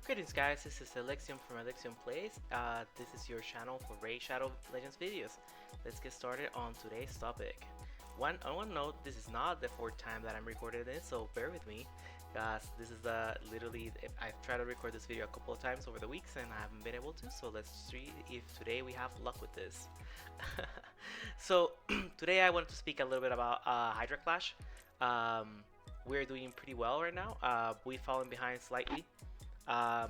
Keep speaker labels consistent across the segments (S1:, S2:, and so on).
S1: Greetings guys, this is Alexium from Alexium Plays. This is your channel for Raid Shadow Legends videos. Let's get started on today's topic. On one note, this is not the fourth time that I'm recording this, so bear with me. Guys, this is literally, I've tried to record this video a couple of times over the weeks and I haven't been able to, so let's see if today we have luck with this. So, today I wanted to speak a little bit about Hydra Clash. We're doing pretty well right now. We've fallen behind slightly.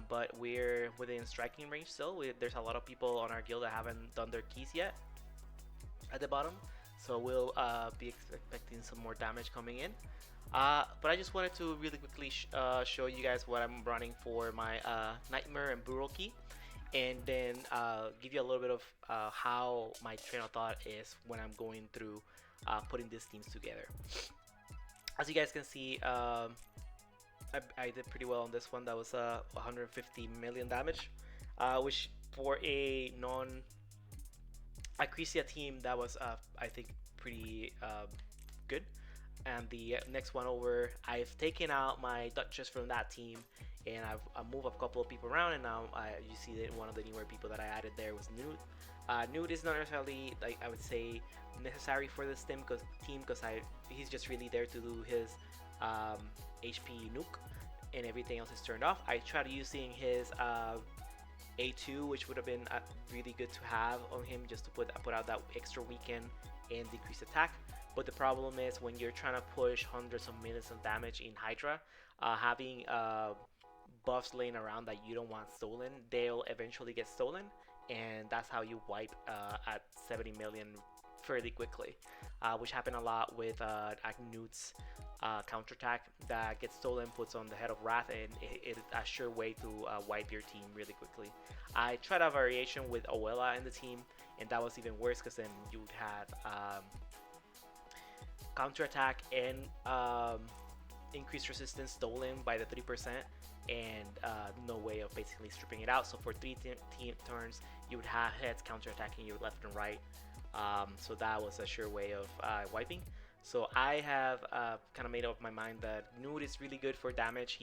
S1: But we're within striking range still. There's a lot of people on our guild that haven't done their keys yet at the bottom, so we'll be expecting some more damage coming in. But I just wanted to really quickly show you guys what I'm running for my Nightmare and Brutal key, and then give you a little bit of how my train of thought is when I'm going through putting these teams together. As you guys can see, I did pretty well on this one. That was 150 million damage, which for a non-Acrisia team, that was I think pretty good. And the next one over, I've taken out my Duchess from that team, and I've moved a couple of people around, and now you see that one of the newer people that I added there was Newt. Newt is not necessarily, like I would say, necessary for this team because he's just really there to do his HP nuke, and everything else is turned off. I tried using his A2, which would have been really good to have on him, just to put out that extra weaken and decrease attack. But the problem is when you're trying to push hundreds of millions of damage in Hydra, having buffs laying around that you don't want stolen, they'll eventually get stolen, and that's how you wipe at 70 million fairly quickly, which happened a lot with Newt's counterattack that gets stolen, puts on the head of Wrath, and it's a sure way to wipe your team really quickly. I tried a variation with Oella in the team, and that was even worse because then you would have counterattack and increased resistance stolen by the 3%, and no way of basically stripping it out. So for 3 turns, you would have heads counterattacking you left and right. So that was a sure way of wiping. So I have kind of made up my mind that Newt is really good for damage.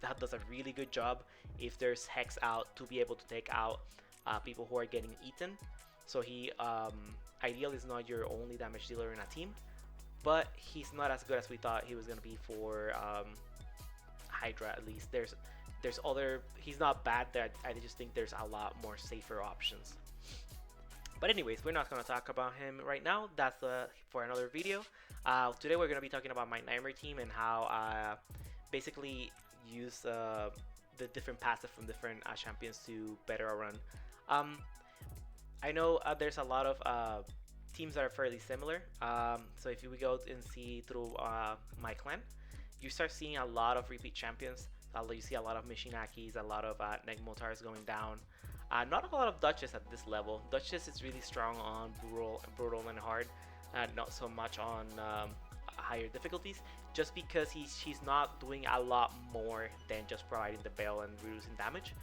S1: That does a really good job if there's Hex out to be able to take out people who are getting eaten. So he ideally is not your only damage dealer in a team, but he's not as good as we thought he was gonna be for Hydra. At least there's other. He's not bad. I just think there's a lot more safer options. But anyways, we're not going to talk about him right now. That's for another video. Today we're going to be talking about my Nightmare team and how I basically use the different passive from different champions to better a run. I know there's a lot of teams that are fairly similar. So if we go and see through my clan, you start seeing a lot of repeat champions. You see a lot of Mishinakis, a lot of Nekmo going down. Not a lot of Duchess at this level. Duchess is really strong on brutal and hard, not so much on higher difficulties, just because she's not doing a lot more than just providing the bail and reducing damage.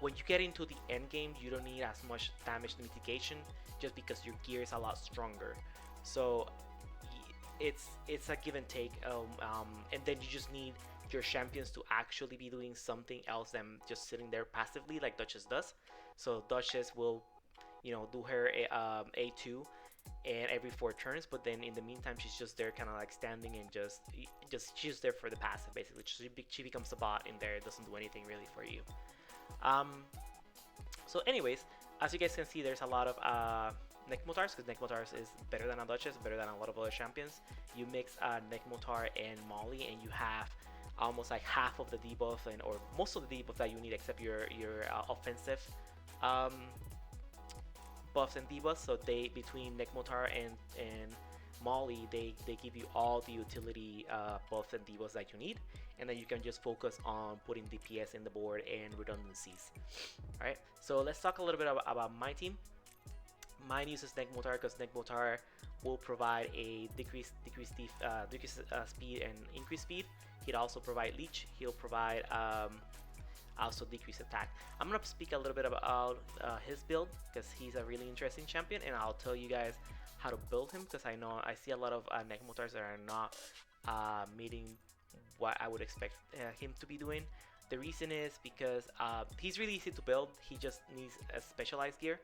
S1: When you get into the end game, you don't need as much damage mitigation, just because your gear is a lot stronger. So it's a give and take, and then you just need your champions to actually be doing something else than just sitting there passively like Duchess does. So Duchess will, do her A2 and every 4 turns, but then in the meantime she's just there kind of like standing and just she's there for the passive basically. She becomes a bot in there, doesn't do anything really for you. So anyways, as you guys can see, there's a lot of Nekmo because Nekmo is better than a Duchess, better than a lot of other champions. You mix Nekmo and Molly and you have almost like half of the debuff or most of the debuff that you need, except your offensive buffs and debuffs. So between Nekmo and Molly, they give you all the utility buffs and debuffs that you need, and then you can just focus on putting DPS in the board and redundancies. All right, so let's talk a little bit about my team. Mine uses Nekmo because Nekmo will provide a decreased speed and increased speed. He'll also provide leech. He'll provide also decreased attack. I'm gonna speak a little bit about his build because he's a really interesting champion, and I'll tell you guys how to build him because I see a lot of Nekmo that are not meeting what I would expect him to be doing. The reason is because he's really easy to build. He just needs a specialized gear.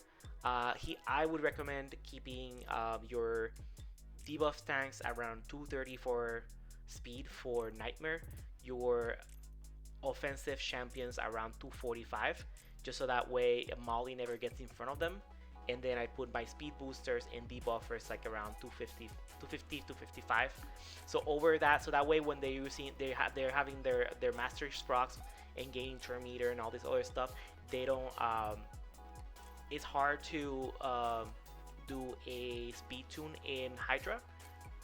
S1: I would recommend keeping your debuff tanks around 230 for speed for Nightmare. Your offensive champions around 245, just so that way Molly never gets in front of them. And then I put my speed boosters and debuffers like around 250, 250, 255. So over that, so that way when they're using, they're having their master procs and gaining turn meter and all this other stuff, they don't. It's hard to do a speed tune in Hydra,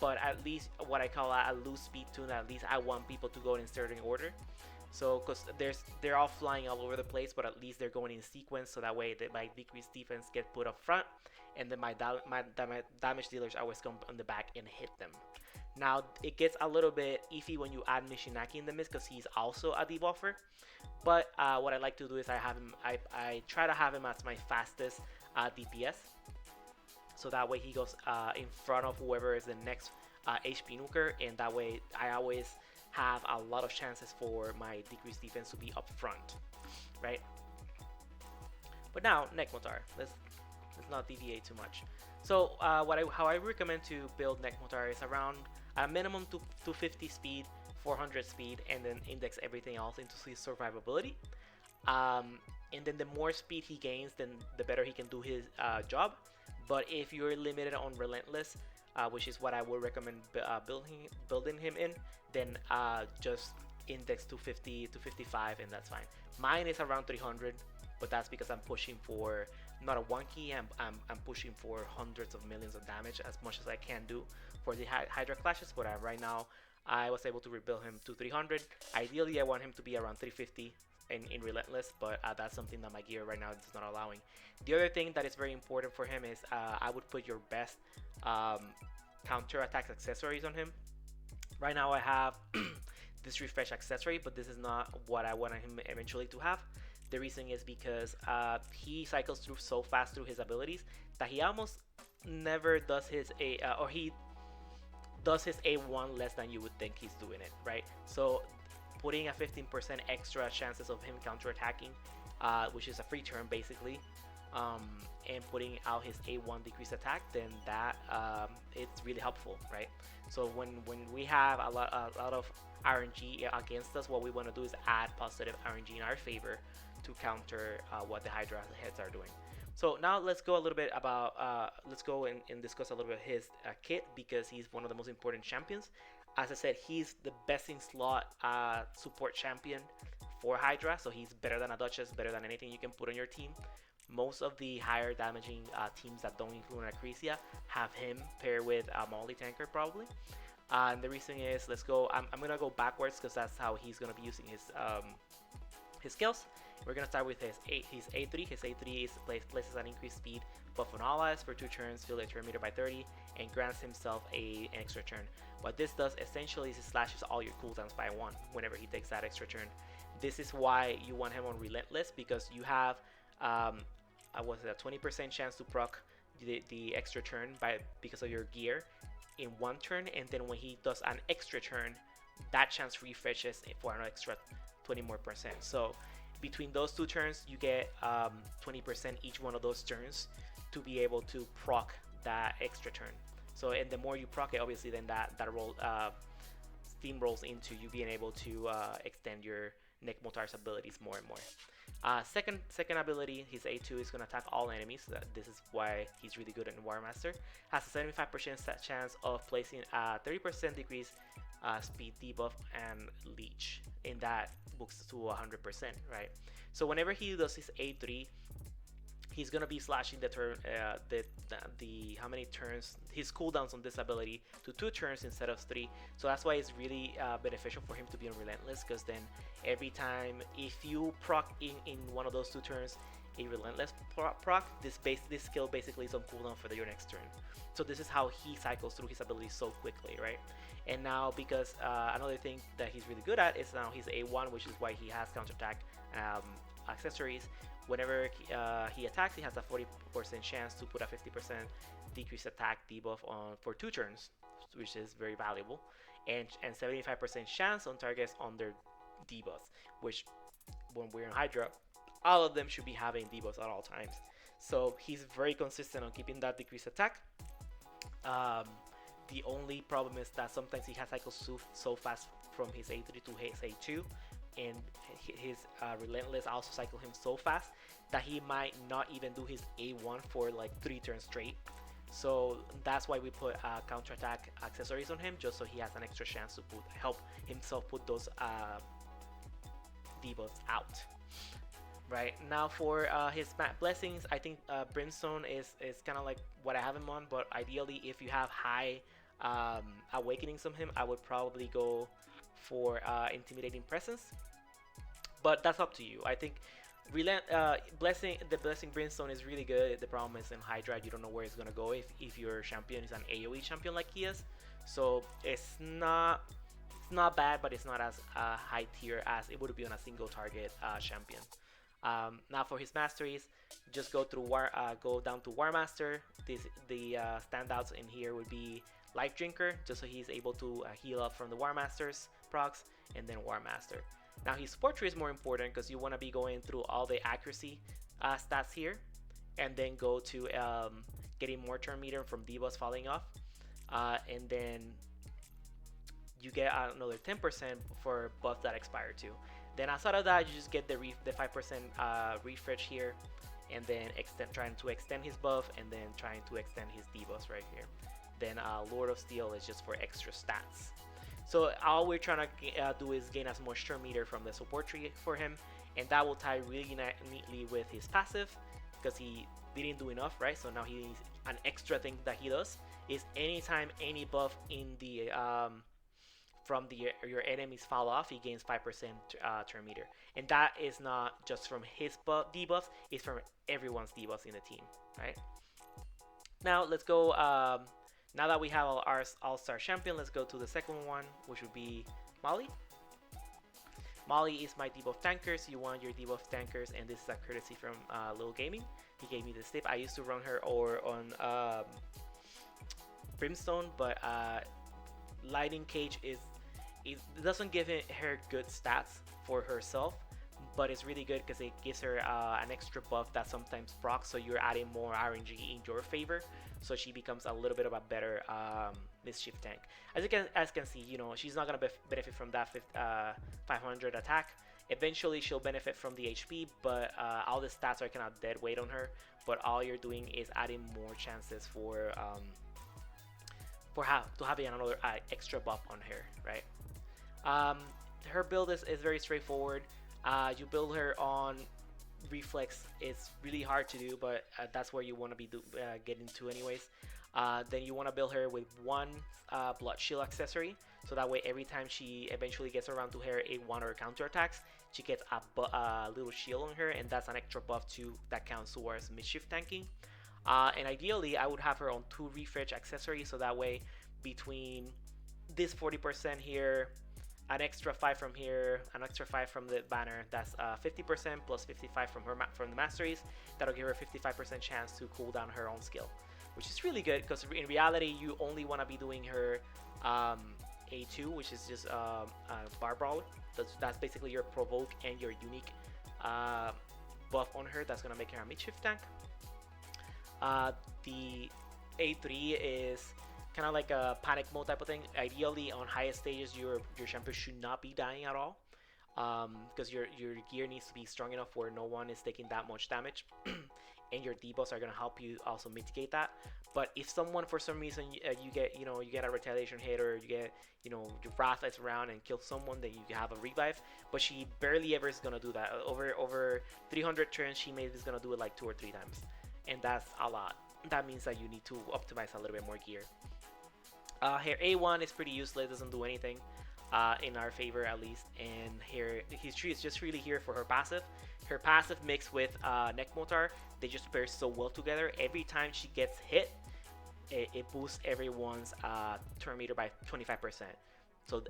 S1: but at least what I call a loose speed tune. At least I want people to go in certain order. So, because they're all flying all over the place, but at least they're going in sequence, so that way my decreased defense get put up front, and then my damage dealers always come on the back and hit them. Now it gets a little bit iffy when you add Mishinaki in the mix because he's also a debuffer. But what I like to do is I try to have him as my fastest DPS, so that way he goes in front of whoever is the next HP nuker, and that way I always have a lot of chances for my decreased defense to be up front, right? But now Nekmotar, let's not deviate too much. So how I recommend to build Nekmotar is around a minimum 250 speed, 400 speed, and then index everything else into his survivability. And then the more speed he gains, then the better he can do his job. But if you're limited on Relentless, which is what I would recommend building him in, then just index 250 to 55, and that's fine. Mine is around 300, but that's because I'm pushing for not a 1 key. I'm pushing for hundreds of millions of damage as much as I can do for the Hydra clashes. But right now, I was able to rebuild him to 300. Ideally, I want him to be around 350 in Relentless, but that's something that my gear right now is not allowing. The other thing that is very important for him is I would put your best counter attack accessories on him. Right now I have this refresh accessory, but this is not what I want him eventually to have. The reason is because he cycles through so fast through his abilities that he almost never does his or he does his A1 less than you would think he's doing it, right? So putting a 15% extra chances of him counterattacking, which is a free turn basically, and putting out his A1 decrease attack, then that it's really helpful, right? So when we have a lot of RNG against us, what we want to do is add positive RNG in our favor to counter what the Hydra heads are doing. So now let's go a little bit about let's go and discuss a little bit his kit, because he's one of the most important champions. As I said, he's the best in slot support champion for Hydra, so he's better than a Duchess, better than anything you can put on your team. Most of the higher damaging teams that don't include Acrisia have him paired with a Molly Tanker probably. And the reason is, let's go. I'm gonna go backwards because that's how he's gonna be using his skills. We're gonna start with his A3. His A3 is places an increased speed buff on allies for 2 turns, fill a turn meter by 30, and grants himself an extra turn. What this does essentially is it slashes all your cooldowns by 1 whenever he takes that extra turn. This is why you want him on Relentless, because you have was it a 20% chance to proc the extra turn because of your gear in 1 turn, and then when he does an extra turn, that chance refreshes for an extra 20 more percent. So between those 2 turns, you get 20% each one of those turns to be able to proc that extra turn. So, and the more you proc it, obviously, then that roll steam rolls into you being able to extend your Nekmotar's abilities more and more. Second ability, his A2 is going to attack all enemies. This is why he's really good in War Master. Has a 75% chance of placing a 30% decrease speed debuff and leech, and that boosts to 100%, right? So whenever he does his A3, he's gonna be slashing the turn, the how many turns, his cooldowns on this ability to 2 turns instead of 3. So that's why it's really beneficial for him to be on Relentless, because then every time if you proc in one of those 2 turns a Relentless proc, this skill basically is on cooldown for your next turn. So this is how he cycles through his abilities so quickly, right? And now, because another thing that he's really good at is now his A1, which is why he has counterattack accessories. Whenever he attacks, he has a 40% chance to put a 50% decreased attack debuff on for 2 turns, which is very valuable, and 75% chance on targets under debuffs, which when we're in Hydra, all of them should be having debuffs at all times. So he's very consistent on keeping that decreased attack. Um, the only problem is that sometimes he has cycles so fast from his A3 to his A2, and his Relentless also cycle him so fast that he might not even do his A1 for like 3 turns straight. So that's why we put counterattack accessories on him, just so he has an extra chance to help himself put those debuffs out. Right now for his blessings, I think Brimstone is kind of like what I have him on, but ideally if you have high awakenings on him, I would probably go for intimidating presence. But that's up to you. I think the blessing Brimstone is really good. The problem is in Hydra, you don't know where it's gonna go if your champion is an AOE champion like he is. So it's not bad, but it's not as high tier as it would be on a single target champion. Now for his masteries, just go down to War Master. The standouts in here would be Life Drinker, just so he's able to heal up from the War Master's procs, and then War Master. Now his support tree is more important because you want to be going through all the accuracy stats here, and then go to getting more turn meter from debuffs falling off, and then you get another 10% for buffs that expire too. Then outside of that, you just get the 5% refresh here, and then trying to extend his buff, and then trying to extend his debuffs right here. Then Lord of Steel is just for extra stats. So all we're trying to do is gain as much turn meter from the support tree for him, and that will tie really neatly with his passive, because he didn't do enough, right? So now he's an extra thing that he does is anytime any buff in the from your enemies fall off, he gains 5% turn meter, and that is not just from his debuffs; it's from everyone's debuffs in the team, right? Now let's go. Now that we have our all-star champion, let's go to the second one, which would be Molly. Molly is my debuff tanker, so you want your debuff tankers, and this is a courtesy from Lil Gaming. He gave me this tip. I used to run her on Brimstone, but Lightning Cage it doesn't give her good stats for herself, but it's really good because it gives her an extra buff that sometimes procs, so you're adding more RNG in your favor, so she becomes a little bit of a better mischief tank. As you can see, you know, she's not gonna benefit from that 500 attack. Eventually she'll benefit from the HP, but all the stats are kind of dead weight on her, but all you're doing is adding more chances for having another extra buff on her, right? Her build is very straightforward. You build her on reflex. It's really hard to do, but that's where you want to be getting to anyways. Then you want to build her with one blood shield accessory, so that way every time she eventually gets around to her A1 or counter attacks, she gets a little shield on her, and that's an extra buff too that counts towards mischief tanking. And ideally I would have her on 2 refresh accessories, so that way between this 40% here, an extra 5 from here, an extra 5 from the banner, that's 50% plus 55 from the masteries. That'll give her a 55% chance to cool down her own skill, which is really good because in reality you only want to be doing her A2, which is just bar brawl. That's basically your provoke and your unique buff on her. That's gonna make her a mischief tank. The A3 is kind of like a panic mode type of thing. Ideally on highest stages your champion should not be dying at all, because your gear needs to be strong enough where no one is taking that much damage and your debuffs are going to help you also mitigate that. But if someone for some reason you get a retaliation hit, or you get your wrath is around and kill someone, then you have a revive, but she barely ever is going to do that. Over 300 turns she maybe is going to do it like 2 or 3 times, and that's a lot. That means that you need to optimize a little bit more gear. Her A1 is pretty useless, doesn't do anything in our favor at least, and his tree is just really here for her passive. Her passive mixed with Nekmo, they just pair so well together. Every time she gets hit, it boosts everyone's turn meter by 25%. So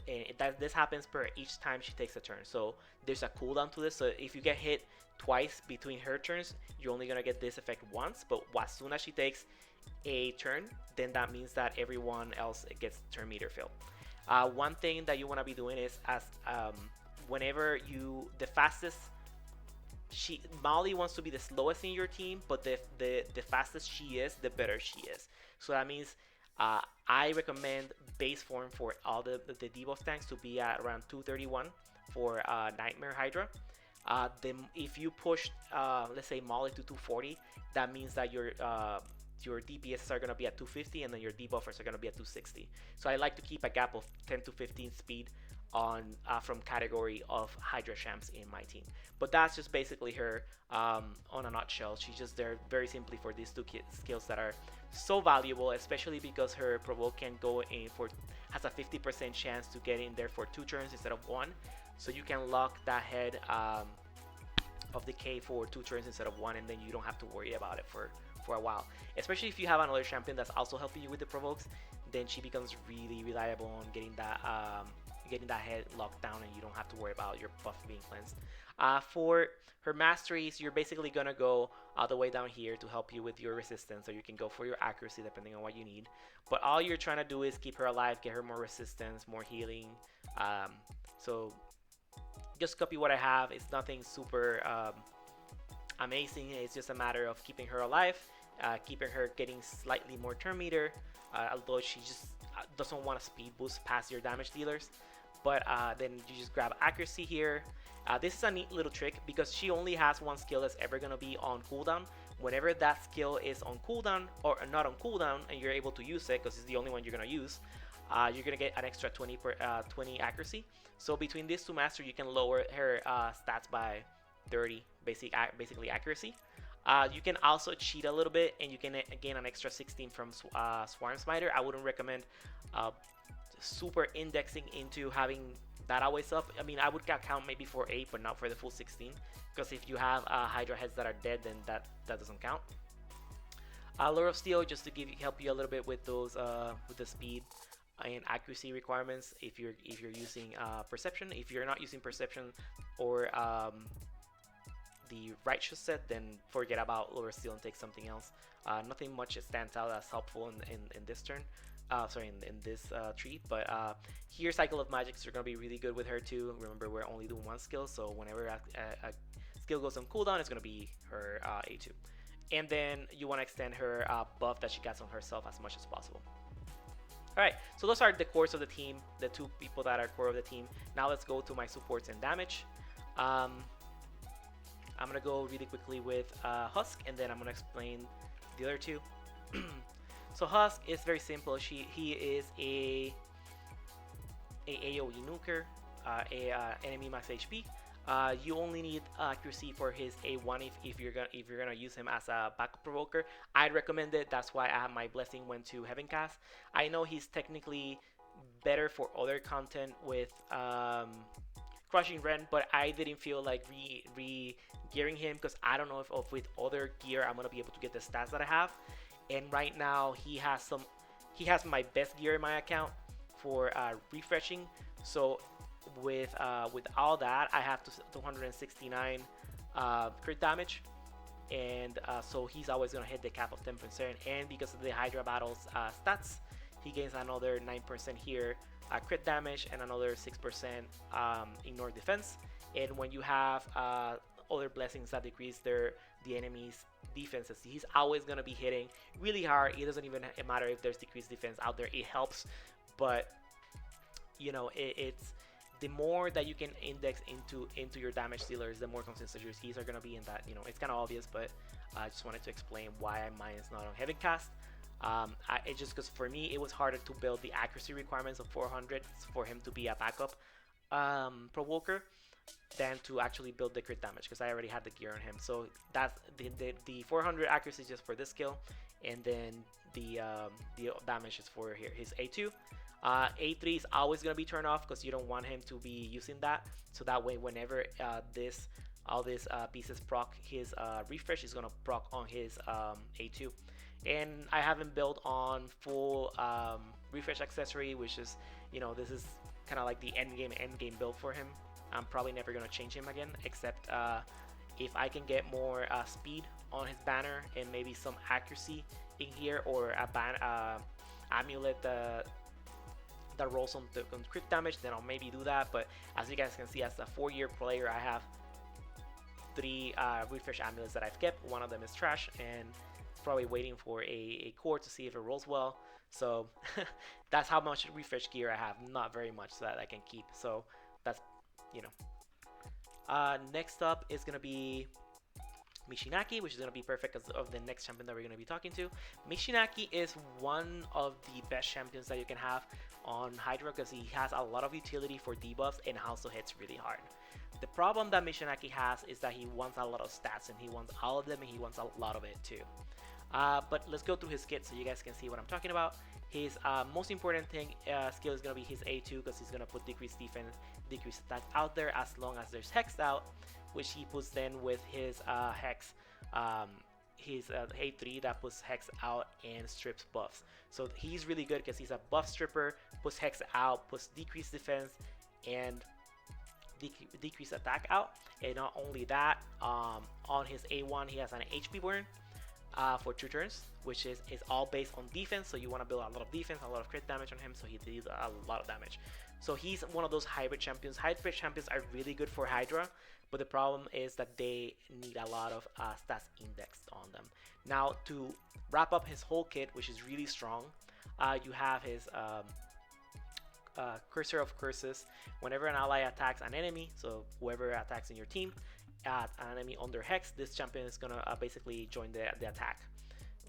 S1: this happens per each time she takes a turn. So there's a cooldown to this. So if you get hit twice between her turns, you're only gonna get this effect once. But as soon as she takes a turn, then that means that everyone else gets turn meter filled. One thing that you want to be doing is whenever the fastest Molly wants to be the slowest in your team, but the fastest she is, the better she is. So that means I recommend base form for all the debuff tanks to be at around 231 for Nightmare Hydra. Then if you push, let's say Molly to 240, that means that your DPS are gonna be at 250, and then your debuffers are gonna be at 260. So I like to keep a gap of 10 to 15 speed on from category of Hydra Shams in my team. But that's just basically her on a nutshell. She's just there very simply for these two skills that are so valuable, especially because her provoke can go in for has a 50% chance to get in there for 2 turns instead of 1. So you can lock that head of decay for 2 turns instead of 1, and then you don't have to worry about it for a while. Especially if you have another champion that's also helping you with the provokes, then she becomes really reliable on getting that head locked down, and you don't have to worry about your buff being cleansed. For her masteries, you're basically gonna go all the way down here to help you with your resistance, or you can go for your accuracy depending on what you need. But all you're trying to do is keep her alive, get her more resistance, more healing. So just copy what I have. It's nothing super amazing. It's just a matter of keeping her alive, keeping her getting slightly more turn meter, although she just doesn't want to speed boost past your damage dealers. But then you just grab accuracy here. This is a neat little trick because she only has one skill that's ever going to be on cooldown. Whenever that skill is on cooldown or not on cooldown and you're able to use it because it's the only one you're going to use, you're going to get an extra 20 accuracy. So between these two masters, you can lower her stats by 30, basically accuracy. You can also cheat a little bit, and you can gain an extra 16 from Swarm Smiter. I wouldn't recommend super indexing into having that always up. I mean, I would count maybe for 8, but not for the full 16, because if you have Hydra heads that are dead, then that doesn't count. Lure of Steel, just to help you a little bit with those with the speed and accuracy requirements. If you're using Perception, if you're not using Perception or the Righteous set, then forget about Lure of Steel and take something else. Nothing much stands out as helpful in this turn. In this tree, but here Cycle of Magics are going to be really good with her too. Remember, we're only doing one skill, so whenever a skill goes on cooldown, it's going to be her A2. And then you want to extend her buff that she gets on herself as much as possible. Alright, so those are the cores of the team, the 2 people that are core of the team. Now let's go to my supports and damage. I'm going to go really quickly with Husk, and then I'm going to explain the other 2. So Husk is very simple. He is a AoE nuker, enemy max HP. You only need accuracy for his A1 if you're gonna use him as a backup provoker. I'd recommend it. That's why my blessing went to Heaven Cast. I know he's technically better for other content with Crushing Rend, but I didn't feel like re-gearing him because I don't know if with other gear I'm gonna be able to get the stats that I have. And right now he has my best gear in my account for refreshing. So with all that, I have 269 crit damage, and so he's always gonna hit the cap of 10%. And because of the Hydra battles stats, he gains another 9% here crit damage and another 6% ignore defense. And when you have other blessings that decrease the enemy's defenses, he's always going to be hitting really hard. It doesn't even matter if there's decreased defense out there, it helps. But you know, it's the more that you can index into your damage dealers, the more consistent your keys are going to be in that. You know, it's kind of obvious, but I just wanted to explain why mine is not on Heaven Cast. It just because for me it was harder to build the accuracy requirements of 400 for him to be a backup provoker than to actually build the crit damage, because I already had the gear on him. So that's the 400 accuracy is just for this skill, and then the damage is for here his A2. A3 is always going to be turned off because you don't want him to be using that. So that way, whenever all these pieces proc his refresh, is going to proc on his A2. And I haven't built on full refresh accessory, which is, you know, this is kind of like the end game build for him. I'm probably never going to change him again, except if I can get more speed on his banner and maybe some accuracy in here, or a amulet that rolls on crit damage, then I'll maybe do that. But as you guys can see, as a 4-year player, I have 3 refresh amulets that I've kept. One of them is trash, and probably waiting for a core to see if it rolls well. So that's how much refresh gear I have. Not very much that I can keep. So that's, you know. Next up is gonna be Mishinaki, which is going to be perfect because of the next champion that we're going to be talking to. Mishinaki is one of the best champions that you can have on Hydra because he has a lot of utility for debuffs and also hits really hard. The problem that Mishinaki has is that he wants a lot of stats, and he wants all of them, and he wants a lot of it too. But let's go through his kit so you guys can see what I'm talking about. His most important skill is going to be his A2 because he's going to put decreased defense, decreased attack out there as long as there's Hex out, which he puts then with his Hex, his A3 that puts Hex out and strips buffs. So he's really good because he's a buff stripper, puts Hex out, puts decreased defense, and decreased attack out. And not only that, on his A1 he has an HP burn for 2 turns, which is all based on defense. So you want to build a lot of defense, a lot of crit damage on him, so he deals a lot of damage. So he's one of those hybrid champions. Hybrid champions are really good for Hydra, but the problem is that they need a lot of stats indexed on them. Now, to wrap up his whole kit, which is really strong, you have his Cursor of Curses. Whenever an ally attacks an enemy, so whoever attacks in your team, an enemy under Hex, this champion is gonna basically join the attack.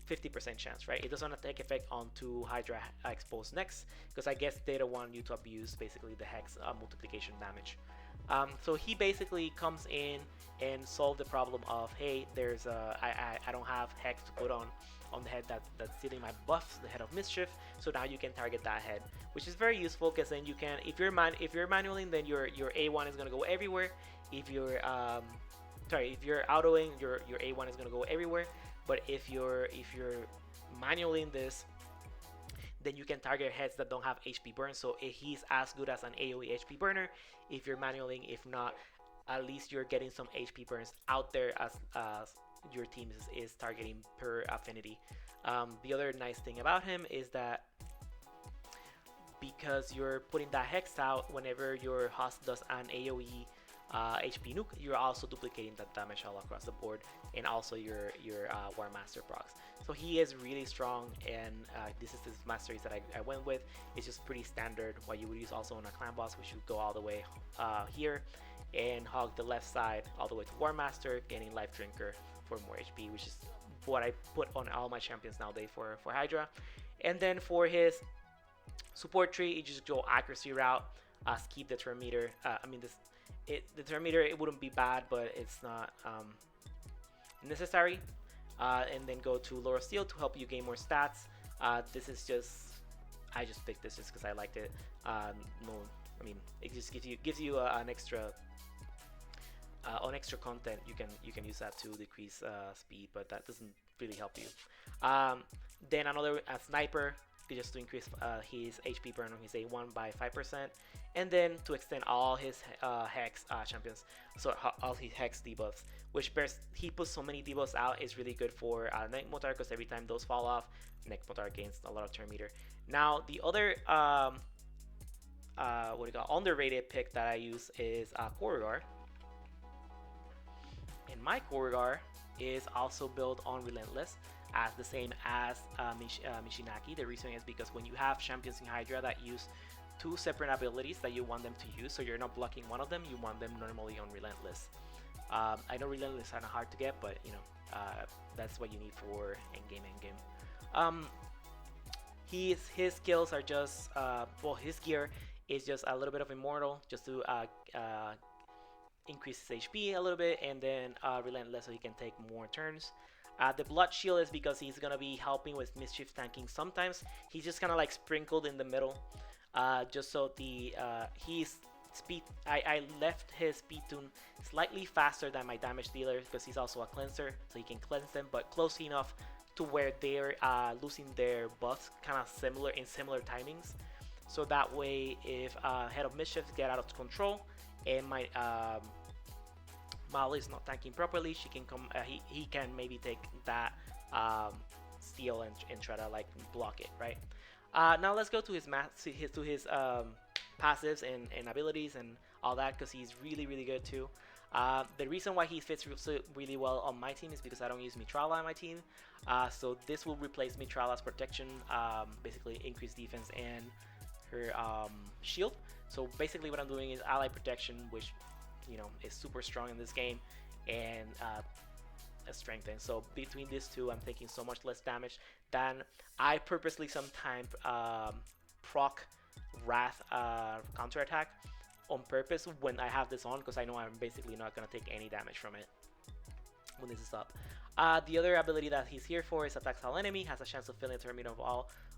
S1: 50% chance, right? It doesn't take effect on 2 Hydra exposed next, because I guess they don't want you to abuse basically the Hex multiplication damage. So he basically comes in and solve the problem of, hey, there's I don't have Hex to put on the head that's stealing my buffs, the head of mischief. So now you can target that head, which is very useful because then you can, if you're manualing, then your A1 is gonna go everywhere. If you're if you're autoing, your A1 is gonna go everywhere. But if you're manualing this, then you can target heads that don't have HP burn. So he's as good as an AoE HP burner if you're manualing. If not, at least you're getting some HP burns out there as your team is targeting per affinity. The other nice thing about him is that because you're putting that Hex out, whenever your host does an AoE HP nuke, you're also duplicating that damage all across the board, and also your War Master procs. So he is really strong, and this is the masteries that I went with. It's just pretty standard what you would use also on a clan boss, which would go all the way here and hog the left side all the way to War Master, getting Life Drinker for more HP, which is what I put on all my champions nowadays for Hydra. And then for his support tree, you just go accuracy route, keep the turn meter. The turn meter, it wouldn't be bad, but it's not necessary. And then go to Laura Steel to help you gain more stats. This is just, I just picked this just because I liked it. It just gives you an extra on extra content. You can use that to decrease speed, but that doesn't really help you. Then another sniper, just to increase his HP burn on his A1 by 5%, and then to extend all his Hex champions, so all his Hex debuffs, which he puts so many debuffs out, is really good for Nekmo because every time those fall off, Nekmo gains a lot of turn meter. Now the other underrated pick that I use is Korrigar, and my Korrigar is also built on Relentless, as the same as Mishinaki. The reason is because when you have champions in Hydra that use 2 separate abilities that you want them to use, so you're not blocking one of them, you want them normally on Relentless. I know Relentless is kind of hard to get, but that's what you need for endgame. His skills are just his gear is just a little bit of Immortal, just to increase his HP a little bit, and then Relentless so he can take more turns. The Blood Shield is because he's gonna be helping with mischief tanking sometimes. He's just kind of like sprinkled in the middle, just so he's speed. I left his speed tune slightly faster than my damage dealer because he's also a cleanser, so he can cleanse them, but close enough to where they're losing their buffs kind of similar timings. So that way, if Head of Mischief get out of control and my Molly is not tanking properly, she can come. He can maybe take that steal and try to like block it, right? Now let's go to his passives and abilities and all that, because he's really good too. The reason why he fits really well on my team is because I don't use Mythrala on my team. So this will replace Mythrala's protection, basically increase defense and her shield. So basically what I'm doing is ally protection, which is super strong in this game, and strengthen. So between these two, I'm taking so much less damage than I purposely sometimes proc Wrath counterattack on purpose when I have this on, because I know I'm basically not going to take any damage from it when this is up. The other ability that he's here for is attacks all enemy, has a chance of filling the terminal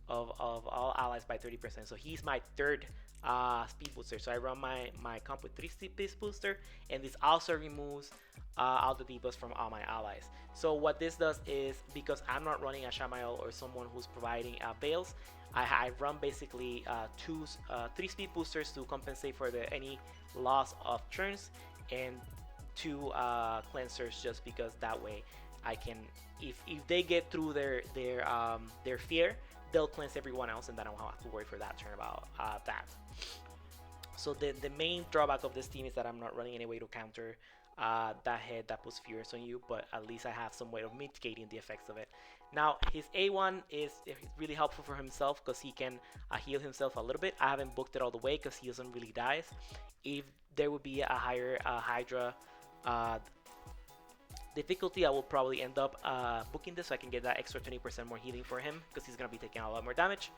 S1: of all allies by 30%. So he's my third speed booster. So I run my comp with 3 speed booster, and this also removes all the debuffs from all my allies. So what this does is, because I'm not running a Shamael or someone who's providing Veils, I run basically 3 speed boosters to compensate for any loss of turns, and 2 cleansers, just because that way I can, if they get through their fear, they'll cleanse everyone else, and then I don't have to worry for that turn about that. So the main drawback of this team is that I'm not running any way to counter that head that puts fears on you, but at least I have some way of mitigating the effects of it. Now his A1 is really helpful for himself, because he can heal himself a little bit. I haven't booked it all the way because he doesn't really die. If there would be a higher Hydra difficulty, I will probably end up booking this so I can get that extra 20% more healing for him, because he's going to be taking a lot more damage.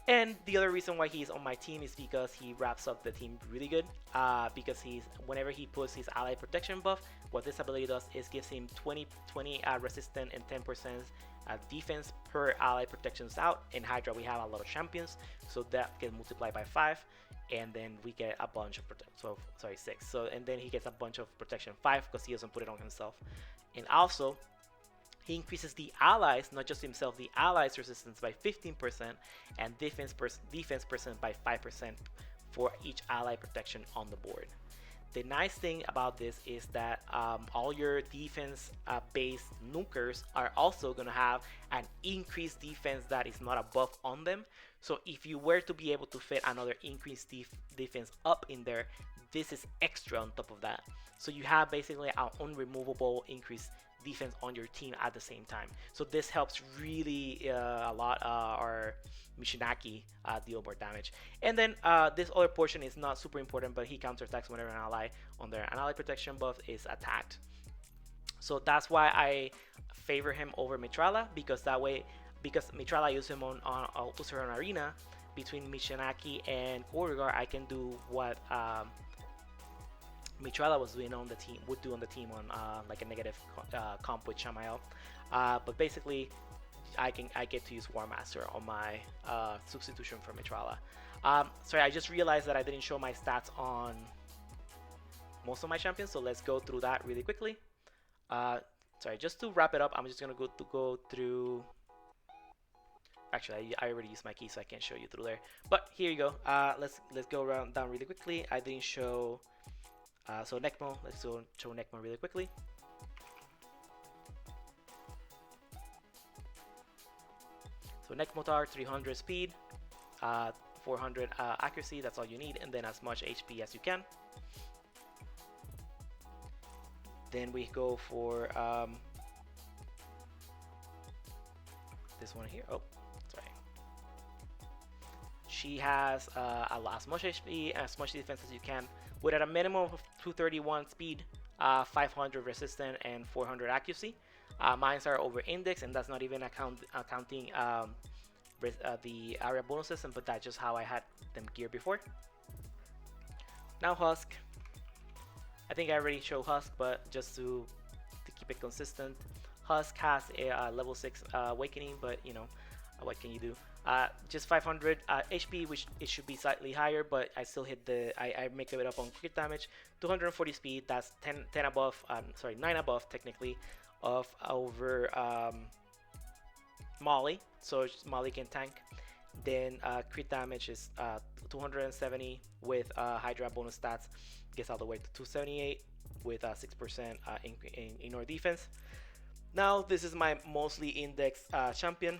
S1: And the other reason why he's on my team is because he wraps up the team really good, because whenever he puts his ally protection buff, what this ability does is gives him 20 resistant and 10% defense per ally protections out. In Hydra we have a lot of champions, so that can multiply by 5, and then we get a bunch of 6. So and then he gets a bunch of protection 5 because he doesn't put it on himself. And also he increases the allies, not just himself, the allies resistance by 15% and defense percent by 5% for each ally protection on the board. The nice thing about this is that all your defense based nukers are also going to have an increased defense that is not a buff on them. So if you were to be able to fit another increased defense up in there, this is extra on top of that. So you have basically an unremovable increased defense on your team at the same time. So this helps really a lot our Mishinaki deal more damage. And then this other portion is not super important, but he counterattacks whenever an ally on their ally protection buff is attacked. So that's why I favor him over Mythrala, because that way, because Mythrala uses him on arena, between Mishinaki and Korrigar, I can do what Mythrala was doing on the team, would do on the team on like a negative comp with Shamael. But basically, I get to use War Master on my substitution for Mythrala. Sorry, I just realized that I didn't show my stats on most of my champions, so let's go through that really quickly. Sorry, just to wrap it up, I'm just gonna go through. Actually, I already used my key, so I can't show you through there. But here you go. Let's go down really quickly. I didn't show. So Nekmo, let's go show Nekmo really quickly. So Nekmotar, 300 speed, 400 accuracy, that's all you need, and then as much HP as you can. Then we go for this one here. Oh, sorry. She has as much HP, as much defense as you can, with at a minimum of 231 speed, 500 resistant, and 400 accuracy. Mines are over index, and that's not even accounting the area bonus system, but that's just how I had them geared before. Now Husk. I think I already showed Husk, but just to keep it consistent, Husk has a level 6 awakening, but you know, what can you do? Just 500 HP, which it should be slightly higher, but I still hit I make it up on crit damage. 240 speed, that's 10 above, sorry, 9 above technically, of over Molly, so Molly can tank. Then crit damage is 270 with Hydra bonus stats, gets all the way to 278 with 6% ignore defense. Now this is my mostly indexed champion.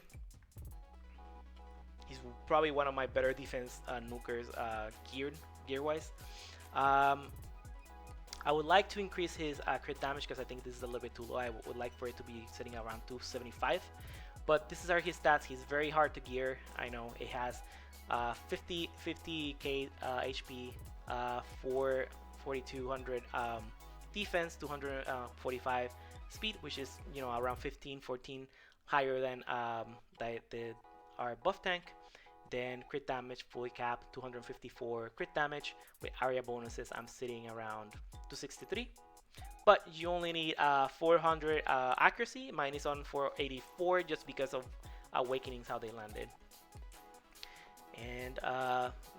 S1: He's probably one of my better defense nukers gear wise. I would like to increase his crit damage because I think this is a little bit too low. I would like for it to be sitting around 275. But this is are his stats. He's very hard to gear. I know it has 50k HP, 4200 defense, 245 speed, which is around 15, 14 higher than our buff tank. Then crit damage fully capped 254 crit damage. With area bonuses, I'm sitting around 263. But you only need 400 accuracy. Mine is on 484 just because of awakenings, how they landed. And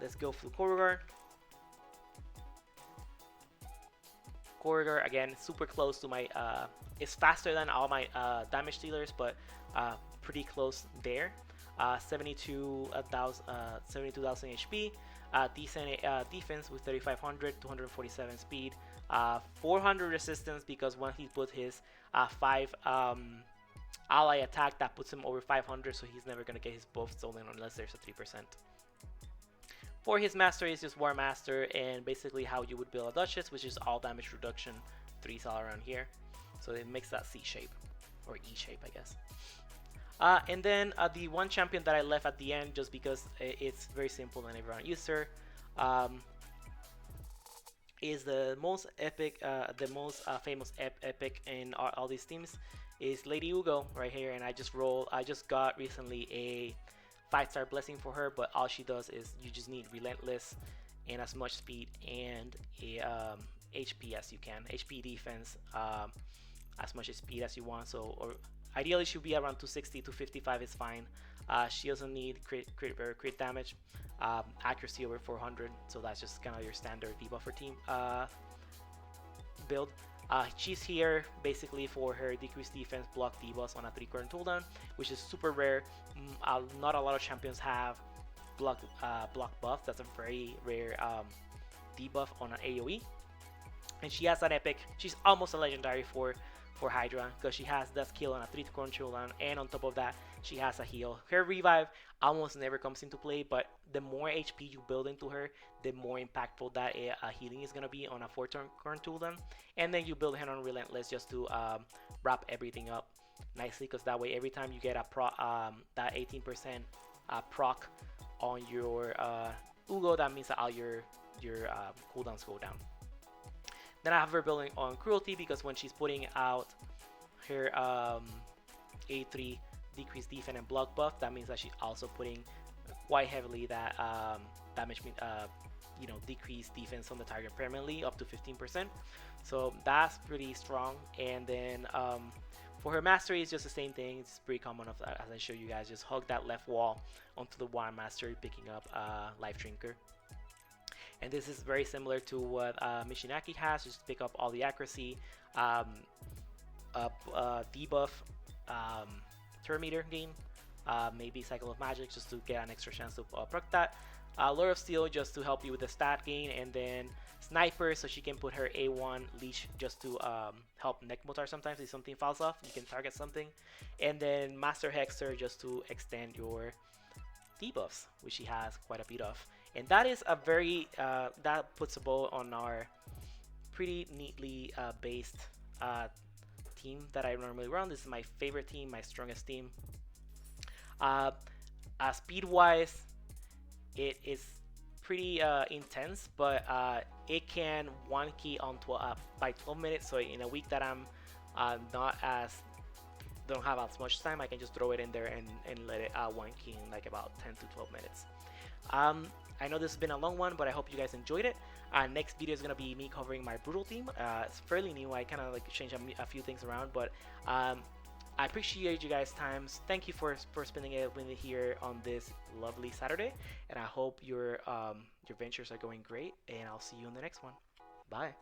S1: let's go for Corridor. Corridor again, super close to my. It's faster than all my damage dealers, but pretty close there. 72,000 HP, decent defense with 3,500, 247 speed, 400 resistance because when he put his 5 ally attack, that puts him over 500, so he's never gonna get his buff stolen unless there's a 3%. For his mastery, it's just War Master and basically how you would build a Duchess, which is all damage reduction, 3s all around here. So it makes that C shape, or E shape, I guess. And then the one champion that I left at the end just because it's very simple and everyone uses her is the most epic, the most famous epic in all these teams is Lady Ugo right here. And I just got recently a 5-star blessing for her, but all she does is you just need relentless and as much speed and a HP as you can, HP defense, as much speed as you want. So ideally should be around 260 to 55 is fine. She doesn't need crit damage, accuracy over 400, so that's just kind of your standard debuffer team build. She's here basically for her decreased defense block debuffs on a 3-current cooldown, which is super rare. Not a lot of champions have block buff. That's a very rare debuff on an AoE. And she has that epic. She's almost a legendary for Hydra because she has that skill on a 3-current cooldown, and on top of that she has a heal. Her revive almost never comes into play, but the more HP you build into her, the more impactful that healing is going to be on a 4-current cooldown. And then you build her on relentless just to wrap everything up nicely, because that way every time you get a that 18% proc on your Ugo, that means that all your cooldowns go down. Then I have her building on Cruelty because when she's putting out her A3 decreased defense and block buff, that means that she's also putting quite heavily that damage, decreased defense on the target permanently up to 15%. So that's pretty strong. And then for her mastery, it's just the same thing. It's pretty common as I show you guys. Just hug that left wall onto the War Master, picking up Life Drinker. And this is very similar to what Mishinaki has. Just pick up all the accuracy, debuff, turn meter gain, maybe Cycle of Magic just to get an extra chance to proc that. Lure of Steel just to help you with the stat gain, and then Sniper so she can put her A1 leash just to help Nekmo sometimes if something falls off, you can target something. And then Master Hexer just to extend your debuffs, which she has quite a bit of. And that is a very, that puts a bow on our pretty neatly based team that I normally run. This is my favorite team, my strongest team. Speed-wise, it is pretty intense, but it can one key on by 12 minutes. So in a week that I'm don't have as much time, I can just throw it in there and let it one key in like about 10 to 12 minutes. I know this has been a long one, but I hope you guys enjoyed it. Next video is going to be me covering my Brutal team. It's fairly new. I kind of like changed a few things around, but I appreciate you guys' times. Thank you for spending it with me here on this lovely Saturday, and I hope your ventures are going great, and I'll see you in the next one. Bye.